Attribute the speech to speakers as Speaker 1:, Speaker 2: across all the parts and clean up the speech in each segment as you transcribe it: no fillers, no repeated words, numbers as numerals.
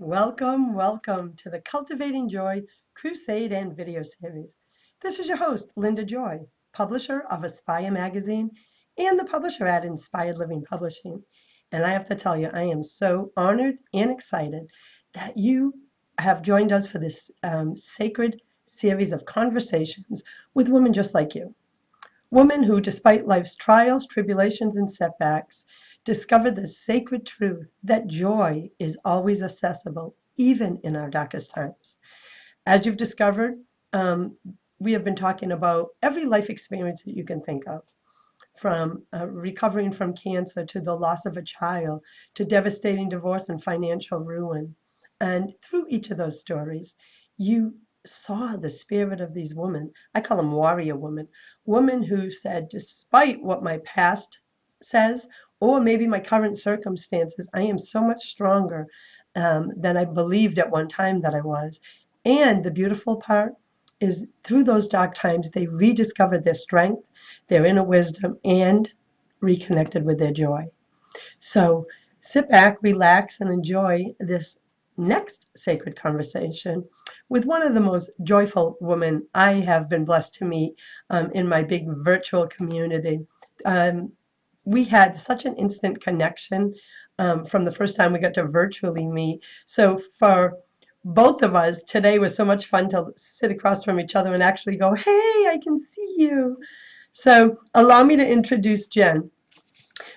Speaker 1: Welcome, welcome to the Cultivating Joy Crusade and video series. This is your host, Linda Joy, publisher of Aspire magazine and the publisher at Inspired Living Publishing. And I have to tell you, I am so honored and excited that you have joined us for this sacred series of conversations with women just like you. Women who, despite life's trials, tribulations, and setbacks, discovered the sacred truth that joy is always accessible, even in our darkest times. As you've discovered, um, we have been talking about every life experience that you can think of, from recovering from cancer to the loss of a child to devastating divorce and financial ruin. And through each of those stories, you saw the spirit of these women. I call them warrior women, women who said, despite what my past says, or maybe my current circumstances, I am so much stronger than I believed at one time that I was. And the beautiful part is through those dark times, they rediscovered their strength, their inner wisdom, and reconnected with their joy. So sit back, relax, and enjoy this next sacred conversation with one of the most joyful women I have been blessed to meet in my big virtual community. Um, we had such an instant connection from the first time we got to virtually meet. So for both of us, today was so much fun to sit across from each other and actually go, hey, I can see you. So allow me to introduce Jen.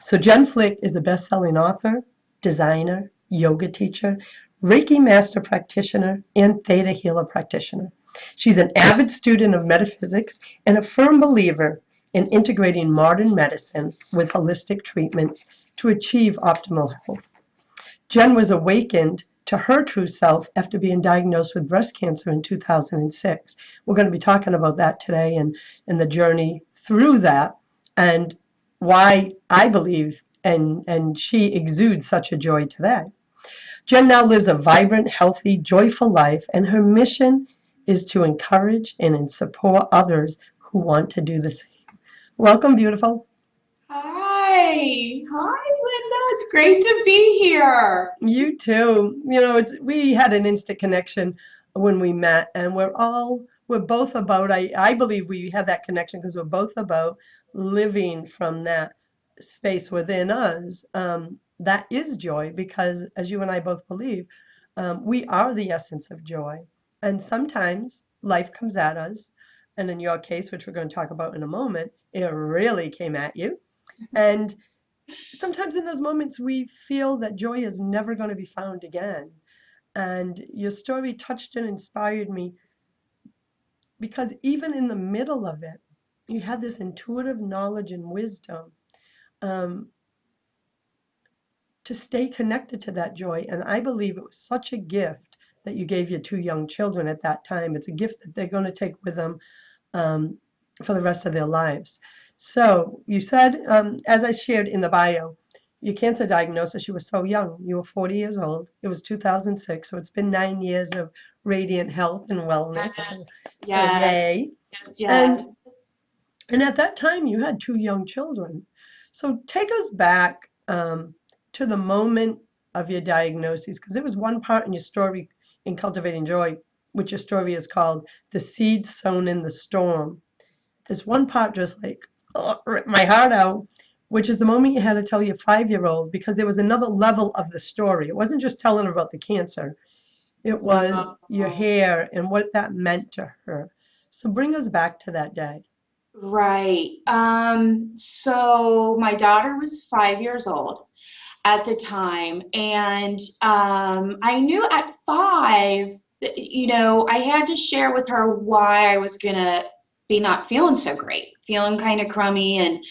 Speaker 1: So Jen Flick is a best-selling author, designer, yoga teacher, Reiki master practitioner, and Theta healer practitioner. She's an avid student of metaphysics and a firm believer in integrating modern medicine with holistic treatments to achieve optimal health. Jen was awakened to her true self after being diagnosed with breast cancer in 2006. We're going to be talking about that today and the journey through that and why I believe and she exudes such a joy today. Jen now lives a vibrant, healthy, joyful life, and her mission is to encourage and support others who want to do the same. Welcome, beautiful.
Speaker 2: Hi, Linda. It's great to be here.
Speaker 1: You too. We had an instant connection when we met, and we're both about, I believe we had that connection because we're both about living from that space within us. That is joy, because as you and I both believe, we are the essence of joy. And sometimes life comes at us, and in your case, which we're going to talk about in a moment, it really came at you. And sometimes in those moments we feel that joy is never going to be found again. And your story touched and inspired me because even in the middle of it, you had this intuitive knowledge and wisdom um, to stay connected to that joy. And I believe it was such a gift that you gave your two young children at that time. It's a gift that they're going to take with them um, for the rest of their lives. So you said, as I shared in the bio, your cancer diagnosis, you were so young. You were 40 years old. It was 2006. So it's been 9 years of radiant health and wellness. So
Speaker 2: Yes,
Speaker 1: yay.
Speaker 2: yes,
Speaker 1: And
Speaker 2: yes.
Speaker 1: and at that time, you had two young children. So take us back to the moment of your diagnosis, because there was one part in your story in Cultivating Joy, which your story is called The Seed Sown in the Storm. There's one part just like ripped my heart out, which is the moment you had to tell your 5-year-old, because there was another level of the story. It wasn't just telling her about the cancer, it was your
Speaker 2: Oh,
Speaker 1: hair and what that meant to her. So bring us back to that day.
Speaker 2: right. So my daughter was 5 years old at the time, and I knew at five, I had to share with her why I was gonna be not feeling so great, feeling kind of crummy, and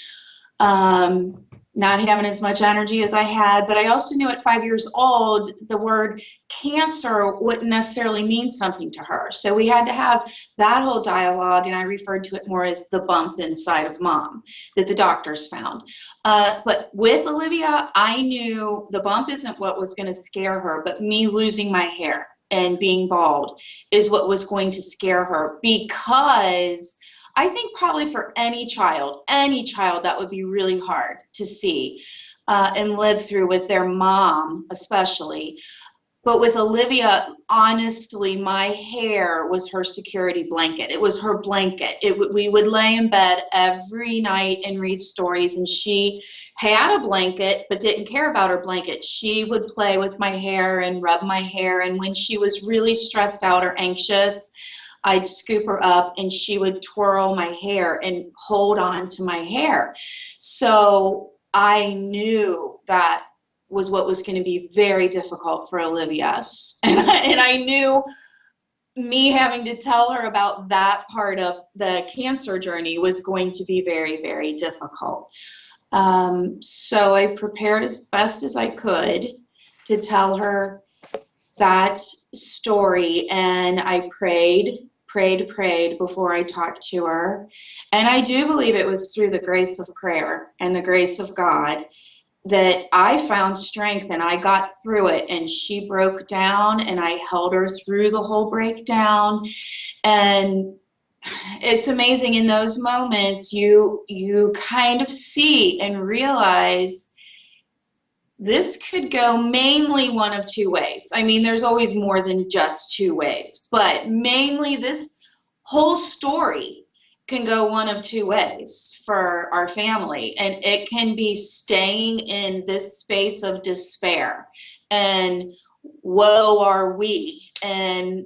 Speaker 2: um, not having as much energy as I had. But I also knew at 5 years old, the word cancer wouldn't necessarily mean something to her. So we had to have that whole dialogue, and I referred to it more as the bump inside of mom that the doctors found. But with Olivia, I knew the bump isn't what was going to scare her, but me losing my hair and being bald is what was going to scare her, because I think probably for any child, that would be really hard to see and live through with their mom, especially. But with Olivia, honestly, my hair was her security blanket. It was her blanket. We would lay in bed every night and read stories, and she had a blanket but didn't care about her blanket. She would play with my hair and rub my hair, and when she was really stressed out or anxious, I'd scoop her up and she would twirl my hair and hold on to my hair. So I knew that was what was going to be very difficult for Olivia. And I knew me having to tell her about that part of the cancer journey was going to be very, very difficult. So I prepared as best as I could to tell her that story, and I prayed before I talked to her. And I do believe it was through the grace of prayer and the grace of God that I found strength and I got through it, and she broke down and I held her through the whole breakdown. And it's amazing, in those moments you kind of see and realize this could go mainly one of two ways. I mean, there's always more than just two ways, but mainly this whole story can go one of two ways for our family. And it can be staying in this space of despair and woe are we. And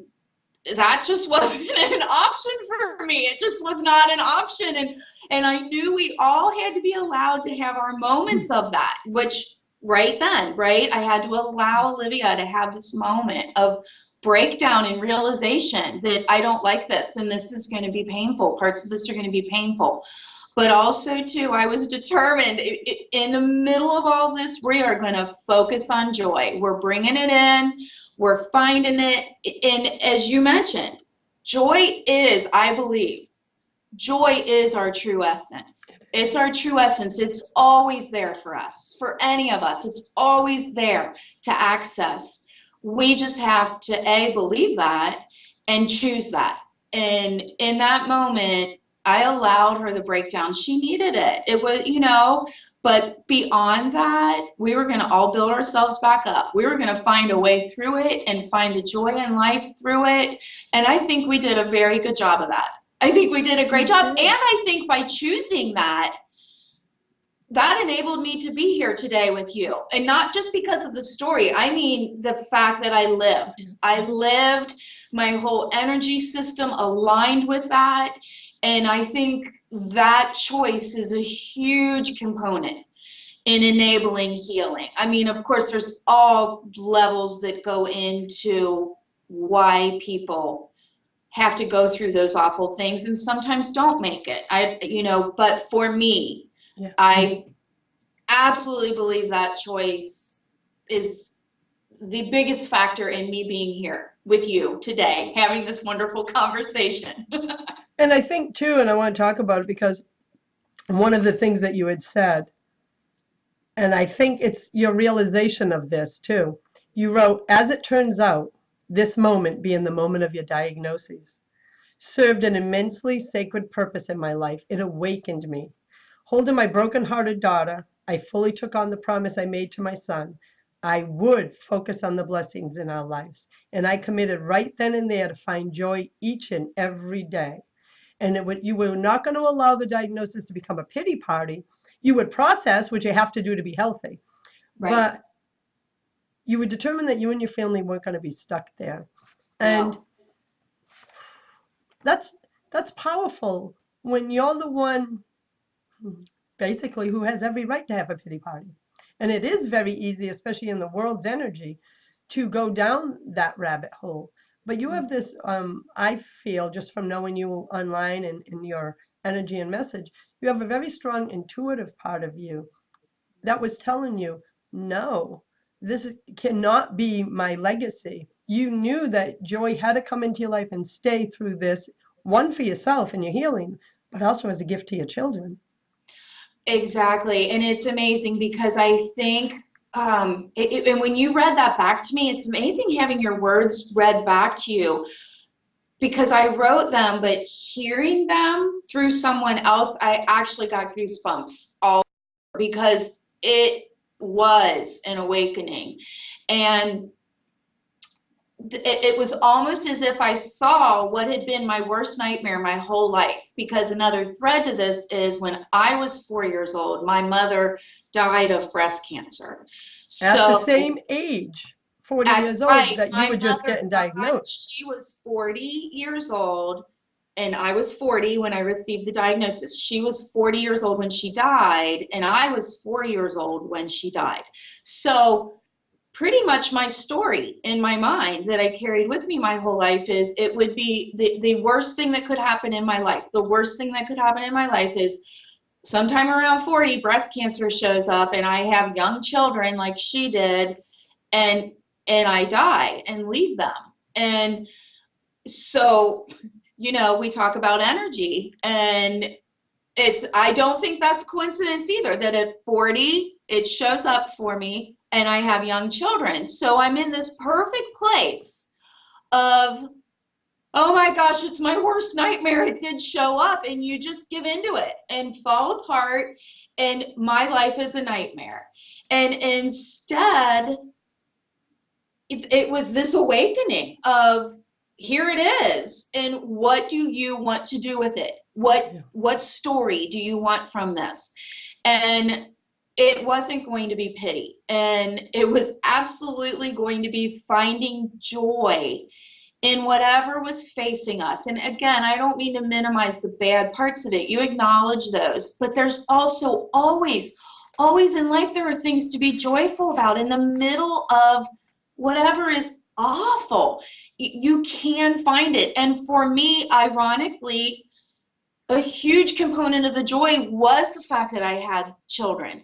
Speaker 2: that just wasn't an option for me. It just was not an option. And I knew we all had to be allowed to have our moments of that, which right then, right, I had to allow Olivia to have this moment of breakdown and realization that I don't like this and this is going to be painful. Parts of this are going to be painful. But also, too, I was determined in the middle of all this, we are going to focus on joy. We're bringing it in. We're finding it. And as you mentioned, joy is, I believe, joy is our true essence. It's our true essence. It's always there for us, for any of us. It's always there to access. We just have to, A, believe that and choose that. And in that moment, I allowed her the breakdown. She needed it. It was, but beyond that, we were going to all build ourselves back up. We were going to find a way through it and find the joy in life through it. And I think we did a very good job of that. I think we did a great job. And I think by choosing that, that enabled me to be here today with you. And not just because of the story. I mean, the fact that I lived, my whole energy system aligned with that. And I think that choice is a huge component in enabling healing. I mean, of course, there's all levels that go into why people have to go through those awful things and sometimes don't make it. But for me, yeah. I absolutely believe that choice is the biggest factor in me being here with you today, having this wonderful conversation.
Speaker 1: And I think too, and I want to talk about it because one of the things that you had said, and I think it's your realization of this too. You wrote, as it turns out, this moment being the moment of your diagnosis, served an immensely sacred purpose in my life. It awakened me. Holding my broken-hearted daughter, I fully took on the promise I made to my son. I would focus on the blessings in our lives. And I committed right then and there to find joy each and every day. And you were not going to allow the diagnosis to become a pity party. You would process, which you have to do to be healthy. Right. But you would determine that you and your family weren't going to be stuck there. And no. That's powerful when you're the one basically who has every right to have a pity party. And it is very easy, especially in the world's energy, to go down that rabbit hole. But you have this, I feel, just from knowing you online and in your energy and message, you have a very strong intuitive part of you that was telling you, no, this cannot be my legacy. You knew that joy had to come into your life and stay through this, one for yourself and your healing, but also as a gift to your children.
Speaker 2: Exactly. And it's amazing because I think, and when you read that back to me, it's amazing having your words read back to you because I wrote them, but hearing them through someone else, I actually got goosebumps all over because it was an awakening. And it was almost as if I saw what had been my worst nightmare my whole life. Because another thread to this is when I was 4 years old, my mother died of breast cancer.
Speaker 1: At the
Speaker 2: So
Speaker 1: same age, 40
Speaker 2: at
Speaker 1: years old,
Speaker 2: right,
Speaker 1: that you
Speaker 2: my
Speaker 1: were just
Speaker 2: mother
Speaker 1: getting
Speaker 2: died.
Speaker 1: diagnosed.
Speaker 2: She was 40 years old, and I was 40 when I received the diagnosis. She was 40 years old when she died, and I was 4 years old when she died. So pretty much my story in my mind that I carried with me my whole life is it would be the worst thing that could happen in my life. The worst thing that could happen in my life is sometime around 40, breast cancer shows up and I have young children like she did, and I die and leave them. And so, we talk about energy, and I don't think that's coincidence either, that at 40 it shows up for me and I have young children. So I'm in this perfect place of, oh my gosh, it's my worst nightmare. It did show up, and you just give into it and fall apart, and my life is a nightmare. And instead, it was this awakening of, here it is, and what do you want to do with it? What story do you want from this? And it wasn't going to be pity, and it was absolutely going to be finding joy in whatever was facing us. And again, I don't mean to minimize the bad parts of it. You acknowledge those, but there's also always in life, there are things to be joyful about in the middle of whatever is awful. You can find it. And for me, ironically, a huge component of the joy was the fact that I had children.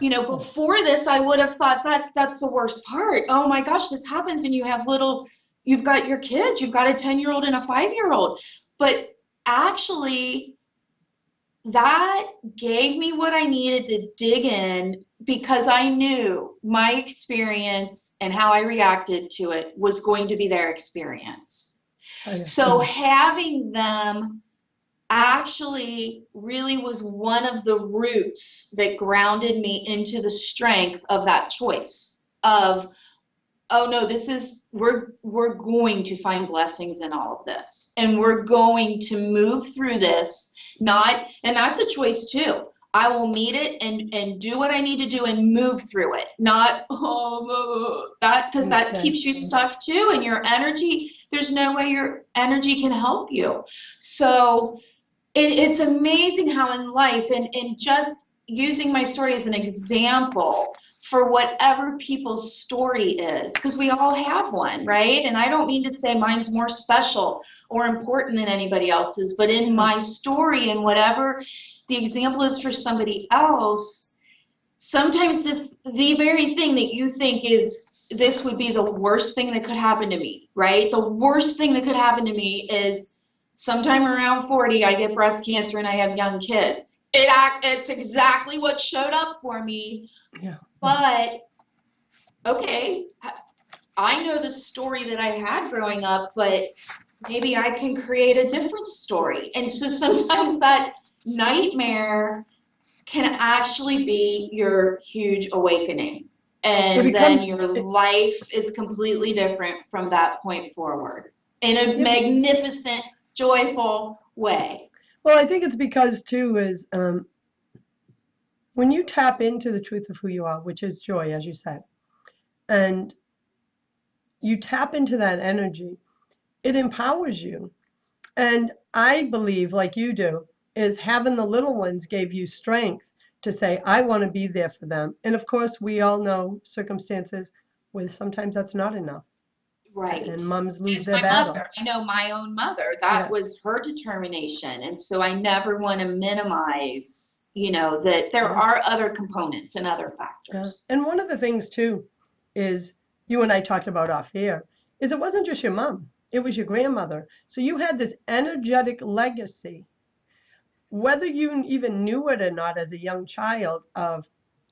Speaker 1: Yeah.
Speaker 2: Before this, I would have thought that that's the worst part. Oh my gosh, this happens and you've got your kids, you've got a 10-year-old and a 5-year-old. But actually, that gave me what I needed to dig in, because I knew my experience and how I reacted to it was going to be their experience.
Speaker 1: Oh, yeah.
Speaker 2: So having them actually really was one of the roots that grounded me into the strength of that choice of, oh no, we're going to find blessings in all of this, and we're going to move through this. Not, and that's a choice too. I will meet it and do what I need to do and move through it. Not, that, because that keeps you stuck too, and your energy, there's no way your energy can help you. So it's amazing how in life, and just using my story as an example for whatever people's story is, because we all have one, right? And I don't mean to say mine's more special or important than anybody else's, but in my story, and whatever the example is for somebody else, sometimes the very thing that you think is, this would be the worst thing that could happen to me, right? The worst thing that could happen to me is sometime around 40, I get breast cancer and I have young kids. It's exactly what showed up for me.
Speaker 1: Yeah.
Speaker 2: But, okay, I know the story that I had growing up, but maybe I can create a different story. And so sometimes that nightmare can actually be your huge awakening. And then your life is completely different from that point forward in a magnificent, joyful way.
Speaker 1: Well, I think it's because too is when you tap into the truth of who you are, which is joy, as you said, and you tap into that energy, it empowers you. And I believe, like you do, is having the little ones gave you strength to say, I want to be there for them. And of course, we all know circumstances where sometimes that's not enough.
Speaker 2: Right.
Speaker 1: And moms lose
Speaker 2: As
Speaker 1: their
Speaker 2: my
Speaker 1: battle.
Speaker 2: mother, I know my own mother, that was her determination. And so I never want to minimize, that there are other components and other factors.
Speaker 1: And one of the things too is you and I talked about off air is it wasn't just your mom, it was your grandmother. So you had this energetic legacy, whether you even knew it or not as a young child, of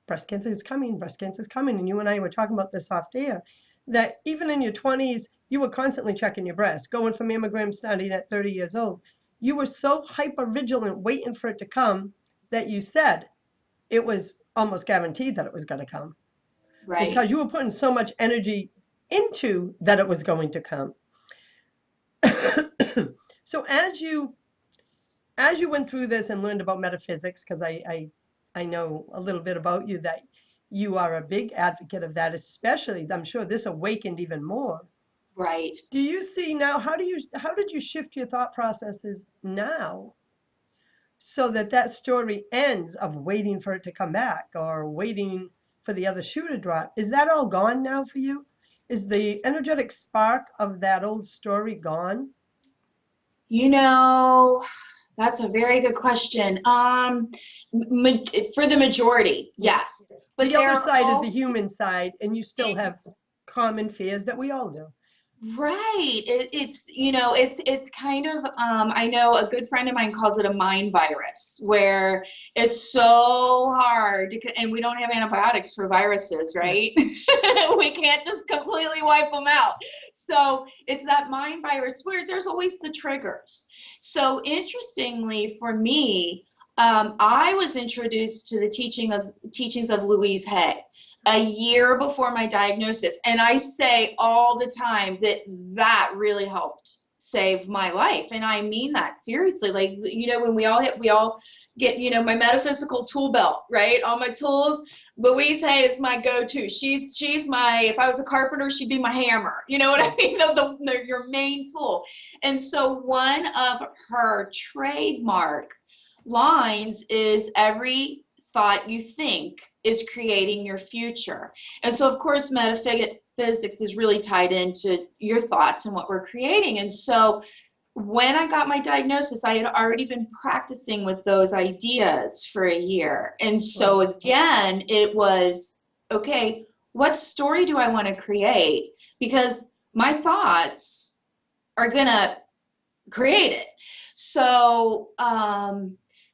Speaker 1: breast cancer is coming, breast cancer is coming. And you and I were talking about this off air, that even in your 20s, you were constantly checking your breast, going for mammograms starting at 30 years old. You were so hyper vigilant, waiting for it to come, that you said it was almost guaranteed that it was going to come,
Speaker 2: Right.
Speaker 1: because you were putting so much energy into that it was going to come. So as you went through this and learned about metaphysics, because I know a little bit about you, that you are a big advocate of that, especially I'm sure this awakened even more.
Speaker 2: Right.
Speaker 1: Do you see now, how did you shift your thought processes now so that that story ends of waiting for it to come back or waiting for the other shoe to drop? Is that all gone now for you? Is the energetic spark of that old story gone?
Speaker 2: You know, that's a very good question. For the majority,
Speaker 1: Yeah.
Speaker 2: yes, but
Speaker 1: The
Speaker 2: there
Speaker 1: other
Speaker 2: are
Speaker 1: side is the
Speaker 2: always
Speaker 1: human side, and you still have
Speaker 2: it's
Speaker 1: common fears that we all do.
Speaker 2: right. It's kind of I know a good friend of mine calls it a mind virus, where it's so hard and we don't have antibiotics for viruses,
Speaker 1: Yeah.
Speaker 2: right? We can't just completely wipe them out. So it's that mind virus where there's always the triggers. So interestingly for me, I was introduced to the teachings of Louise Hay a year before my diagnosis. And I say all the time that that really helped save my life. And I mean that seriously. Like, when we all get, my metaphysical tool belt, right? All my tools. Louise Hay is my go-to. She's my, if I was a carpenter, she'd be my hammer. You know what I mean? Your main tool. And so one of her trademark lines is every thought you think is creating your future. And so, of course, metaphysics is really tied into your thoughts and what we're creating. And so, when I got my diagnosis, I had already been practicing with those ideas for a year. And so, again, it was okay, what story do I want to create? Because my thoughts are going to create it. So,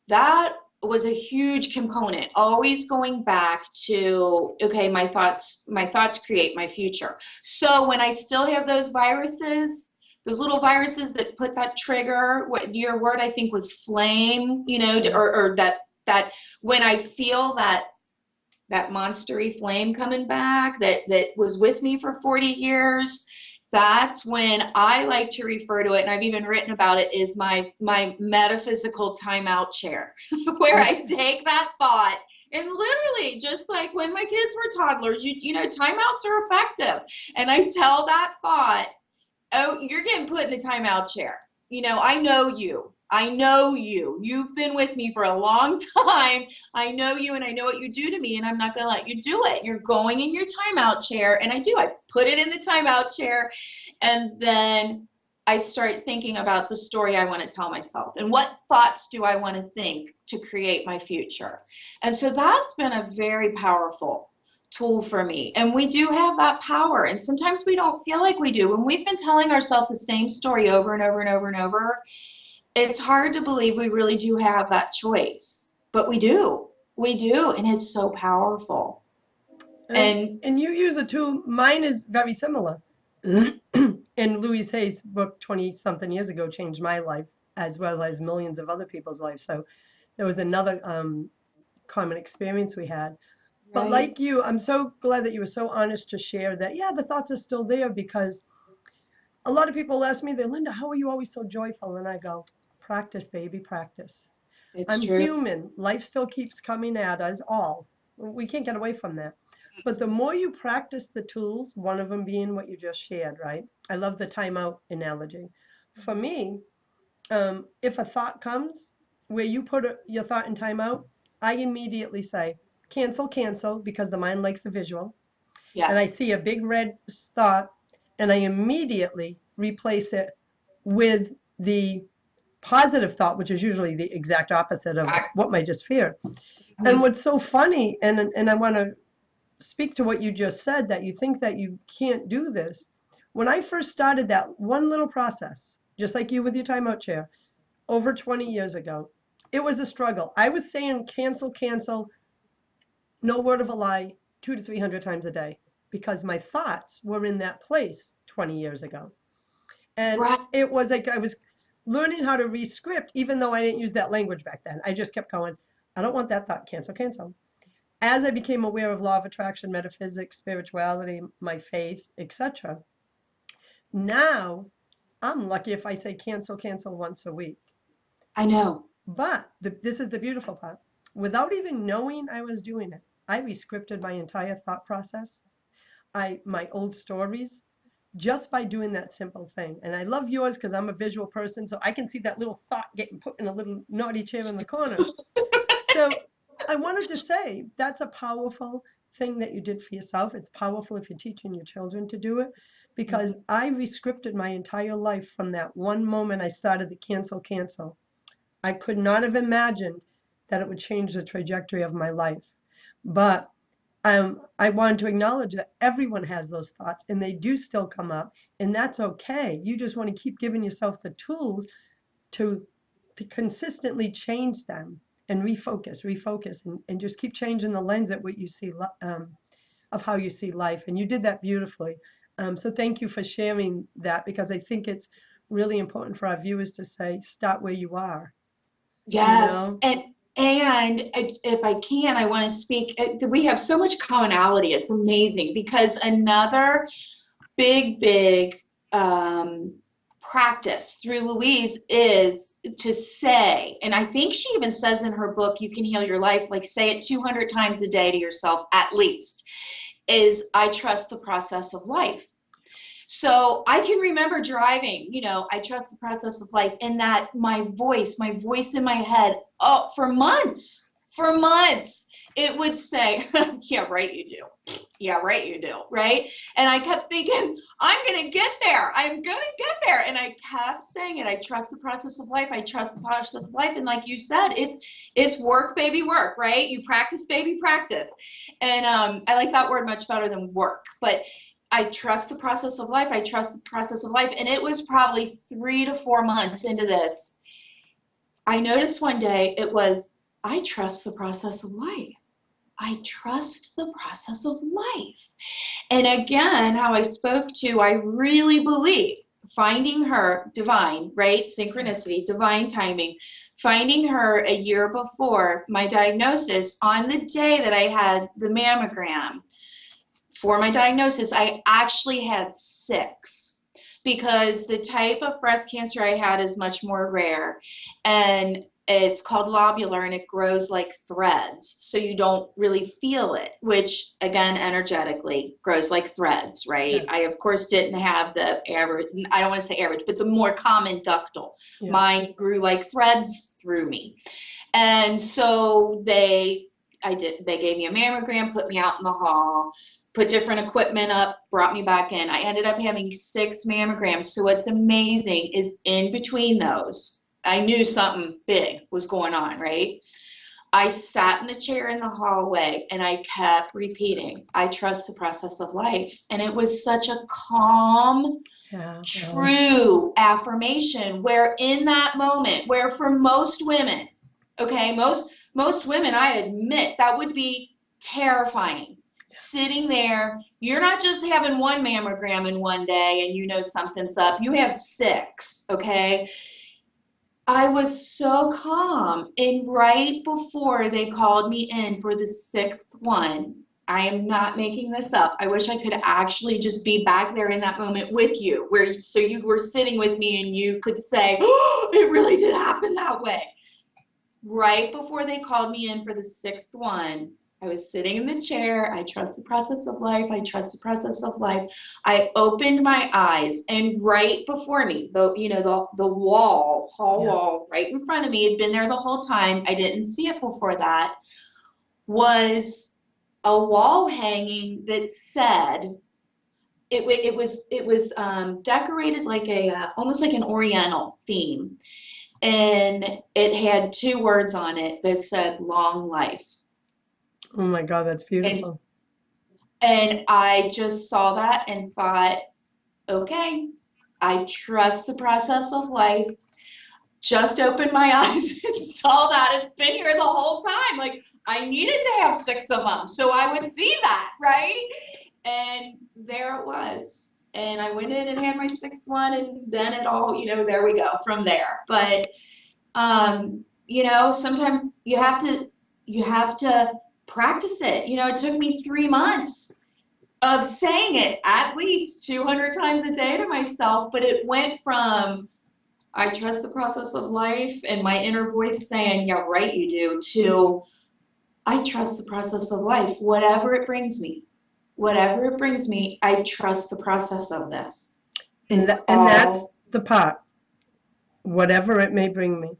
Speaker 2: that was a huge component, always going back to, okay, my thoughts create my future. So when I still have those viruses, those little viruses that put that trigger, what your word I think was flame, or that when I feel that monstery flame coming back that was with me for 40 years, that's when I like to refer to it, and I've even written about it, is my metaphysical timeout chair, where I take that thought and literally, just like when my kids were toddlers, timeouts are effective. And I tell that thought, oh, you're getting put in the timeout chair. I know you. I know you. You've been with me for a long time. I know you and I know what you do to me, and I'm not going to let you do it. You're going in your timeout chair. And I do. I put it in the timeout chair. And then I start thinking about the story I want to tell myself and what thoughts do I want to think to create my future. And so that's been a very powerful tool for me. And we do have that power. And sometimes we don't feel like we do. When we've been telling ourselves the same story over and over and over and over, it's hard to believe we really do have that choice. But we do. We do. And it's so powerful. And
Speaker 1: And you use a tool, mine is very similar. And Louise Hay's book 20 something years ago changed my life as well as millions of other people's lives. So there was another common experience we had. But
Speaker 2: right.
Speaker 1: like you, I'm so glad that you were so honest to share that, yeah, the thoughts are still there, because a lot of people ask me, Linda, how are you always so joyful? And I go, practice, baby, practice.
Speaker 2: It's
Speaker 1: I'm
Speaker 2: true.
Speaker 1: human. Life still keeps coming at us all. We can't get away from that. But the more you practice the tools, one of them being what you just shared, right? I love the timeout analogy. For me, if a thought comes where you put your thought in timeout, I immediately say, cancel, cancel, because the mind likes the visual.
Speaker 2: Yeah.
Speaker 1: And I see a big red thought, and I immediately replace it with the positive thought, which is usually the exact opposite of what I just feared. And what's so funny, and I want to speak to what you just said, that you think that you can't do this. When I first started that one little process, just like you with your timeout chair, over 20 years ago, it was a struggle. I was saying cancel, cancel, no word of a lie, 200 to 300 times a day, because my thoughts were in that place 20 years ago. And
Speaker 2: Right.
Speaker 1: it was like I was learning how to re-script, even though I didn't use that language back then. I just kept going, I don't want that thought, cancel, cancel. as I became aware of law of attraction, metaphysics, spirituality, my faith, etc., now I'm lucky if I say cancel, cancel once a week.
Speaker 2: I know.
Speaker 1: But this is the beautiful part. Without even knowing I was doing it, I rescripted my entire thought process, my old stories, just by doing that simple thing. And I love yours because I'm a visual person, so I can see that little thought getting put in a little naughty chair in the corner. So I wanted to say that's a powerful thing that you did for yourself. It's powerful if you're teaching your children to do it, because I rescripted my entire life from that one moment I started the cancel, cancel. I could not have imagined that it would change the trajectory of my life. But I wanted to acknowledge that everyone has those thoughts and they do still come up, and that's okay. You just want to keep giving yourself the tools to, to consistently change them and refocus, and just keep changing the lens at what you see, of how you see life. And you did that beautifully. So thank you for sharing that, because I think it's really important for our viewers to say, start where you are, you
Speaker 2: Yes,
Speaker 1: know?
Speaker 2: and if I can, I want to speak. We have so much commonality. It's amazing because another big um, practice through Louise is to say, and I think she even says in her book, You Can Heal Your Life, like say it 200 times a day to yourself at least, is I trust the process of life. So I can remember driving, I trust the process of life, and that my voice in my head, oh, for months, it would say, yeah, right, you do. Yeah, right, you do. Right. And I kept thinking, I'm going to get there. I'm going to get there. And I kept saying it. I trust the process of life. I trust the process of life. And like you said, it's work, baby, work, right? You practice, baby, practice. And I like that word much better than work. But I trust the process of life. I trust the process of life. And it was probably 3 to 4 months into this. I noticed one day it was, I trust the process of life. I trust the process of life. And again, how I spoke to, I really believe finding her divine, right? Synchronicity, divine timing, finding her a year before my diagnosis on the day that I had the mammogram. For my diagnosis, I actually had 6 because the type of breast cancer I had is much more rare, and it's called lobular, and it grows like threads, so you don't really feel it, which again, energetically grows like threads, right?
Speaker 1: Yeah,
Speaker 2: I of course didn't have the average, I don't want to say average, but the more common ductal.
Speaker 1: yeah,
Speaker 2: Mine grew like threads through me. And so they gave me a mammogram, put me out in the hall, put different equipment up, brought me back in. I ended up having 6 mammograms. So what's amazing is in between those, I knew something big was going on, right? I sat in the chair in the hallway and I kept repeating, I trust the process of life. And it was such a calm,
Speaker 1: yeah,
Speaker 2: true affirmation where in that moment, where for most women, okay, most women, I admit, that would be terrifying. Sitting there, you're not just having one mammogram in one day and you know something's up, you have 6, okay? I was so calm, and right before they called me in for the 6th one, I am not making this up. I wish I could actually just be back there in that moment with you, so you were sitting with me and you could say, oh, it really did happen that way. Right before they called me in for the 6th one, I was sitting in the chair. I trust the process of life. I trust the process of life. I opened my eyes, and right before me, the hall
Speaker 1: yeah,
Speaker 2: wall right in front of me, had been there the whole time. I didn't see it before that. Was a wall hanging that said, it was decorated like almost like an Oriental theme, and it had 2 words on it that said long life.
Speaker 1: oh my God, that's
Speaker 2: And
Speaker 1: beautiful.
Speaker 2: and I just saw that and thought, okay, I trust the process of life. Just opened my eyes and saw that it's been here the whole time. Like, I needed to have 6 of them so I would see that, right? And there it was. And I went in and had my 6th one, and then it all, there we go from there. But sometimes you have to practice it. You know, it took me 3 months of saying it at least 200 times a day to myself, but it went from I trust the process of life and my inner voice saying, yeah, right, you do, to I trust the process of life, whatever it brings me. Whatever it brings me, I trust the process of this. It's
Speaker 1: And that's
Speaker 2: all
Speaker 1: the part, whatever it may bring me.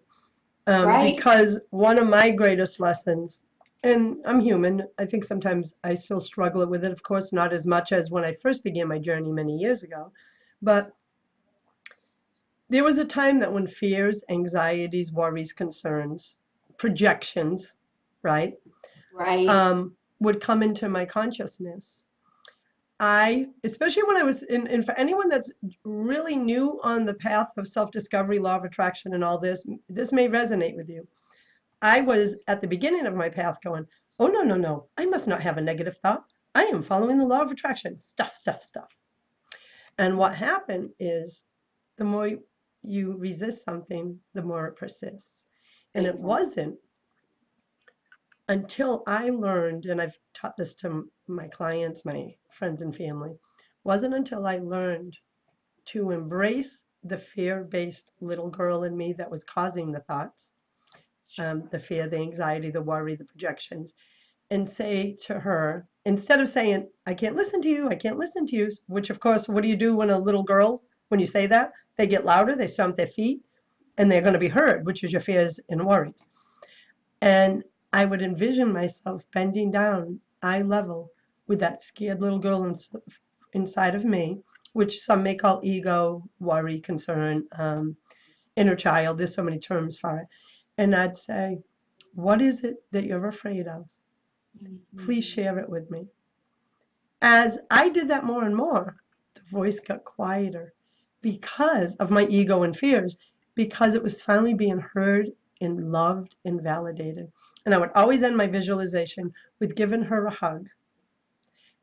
Speaker 2: right.
Speaker 1: Because one of my greatest lessons, and I'm human, I think sometimes I still struggle with it, of course, not as much as when I first began my journey many years ago, but there was a time that when fears, anxieties, worries, concerns, projections, right,
Speaker 2: Right.
Speaker 1: would come into my consciousness. Especially when I was and for anyone that's really new on the path of self-discovery, law of attraction, and all this may resonate with you. I was at the beginning of my path going, oh, no, no, no, I must not have a negative thought. I am following the law of attraction. Stuff, stuff, stuff. And what happened is the more you resist something, the more it persists. And it
Speaker 2: Exactly.
Speaker 1: wasn't until I learned, and I've taught this to my clients, my friends and family, wasn't until I learned to embrace the fear-based little girl in me that was causing the thoughts, the fear, the anxiety, the worry, the projections, and say to her, instead of saying, I can't listen to you, I can't listen to you, which of course, what do you do when a little girl, when you say that? They get louder, they stomp their feet, and they're going to be heard, which is your fears and worries. And I would envision myself bending down eye level with that scared little girl inside of me, which some may call ego, worry, concern, inner child. There's so many terms for it. And I'd say, what is it that you're afraid of? Please
Speaker 2: Mhm.
Speaker 1: share it with me. As I did that more and more, the voice got quieter because of my ego and fears, because it was finally being heard and loved and validated. And I would always end my visualization with giving her a hug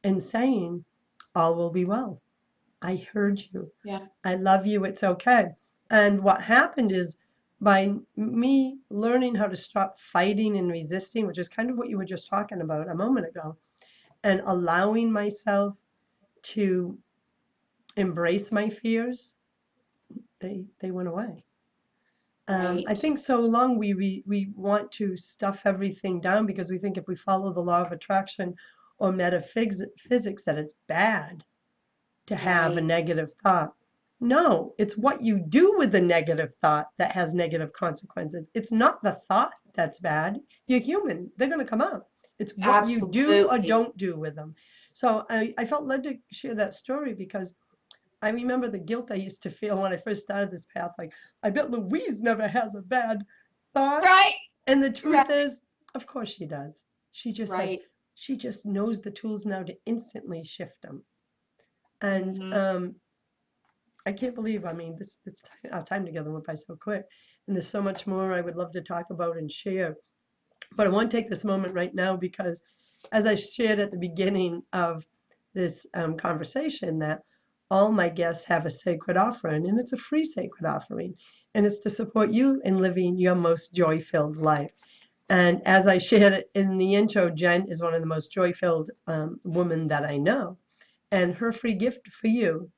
Speaker 1: and saying, all will be well. I heard you.
Speaker 2: Yeah.
Speaker 1: I love you. It's okay. And what happened is by me learning how to stop fighting and resisting, which is kind of what you were just talking about a moment ago, and allowing myself to embrace my fears, they went away. I
Speaker 2: Right.
Speaker 1: think so long we want to stuff everything down because we think if we follow the law of attraction or metaphysics that it's bad to have a
Speaker 2: Right.
Speaker 1: negative thought. No, it's what you do with the negative thought that has negative consequences. It's not the thought that's bad. You're human. They're going to come up. It's what you do or
Speaker 2: Absolutely.
Speaker 1: don't do with them. So I felt led to share that story because I remember the guilt I used to feel when I first started this path. Like, I bet Louise never has a bad thought.
Speaker 2: Right.
Speaker 1: And the truth
Speaker 2: Right.
Speaker 1: is, of course she does.
Speaker 2: Right.
Speaker 1: She just knows the tools now to instantly shift them. And
Speaker 2: Hmm.
Speaker 1: I can't believe, I mean, our time together went by so quick. And there's so much more I would love to talk about and share. But I want to take this moment right now because, as I shared at the beginning of this conversation, that all my guests have a sacred offering, and it's a free sacred offering, and it's to support you in living your most joy-filled life. And as I shared it in the intro, Jen is one of the most joy-filled women that I know, and her free gift for you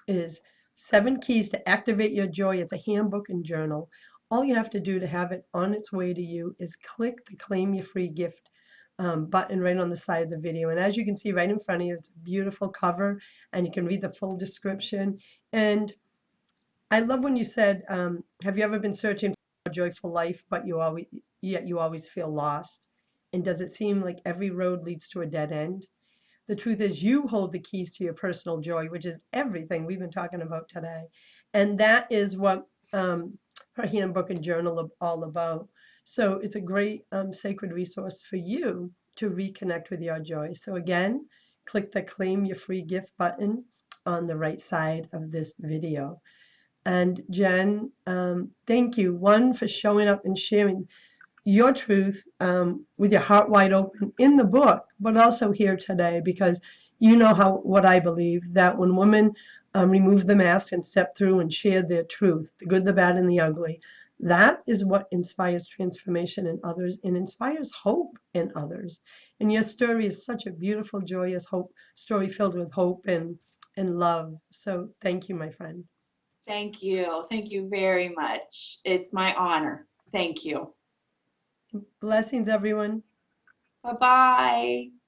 Speaker 1: is 7 keys to activate your joy. It's a handbook and journal. All you have to do to have it on its way to you is click the claim your free gift button right on the side of the video. And as you can see right in front of you, it's a beautiful cover and you can read the full description. And I love when you said, have you ever been searching for a joyful life, but yet you always feel lost? And does it seem like every road leads to a dead end? The truth is, you hold the keys to your personal joy, which is everything we've been talking about today. And that is what her handbook and journal are all about. So it's a great sacred resource for you to reconnect with your joy. So again, click the claim your free gift button on the right side of this video. And Jen, thank you, one, for showing up and sharing your truth with your heart wide open in the book, but also here today because you know how what I believe that when women remove the mask and step through and share their truth, the good, the bad, and the ugly, That is what inspires transformation in others and inspires hope in others. And your story is such a beautiful, joyous hope story filled with hope and love. So thank you, my friend.
Speaker 2: Thank you. Thank you very much. It's my honor. Thank you.
Speaker 1: Blessings, everyone.
Speaker 2: Bye bye.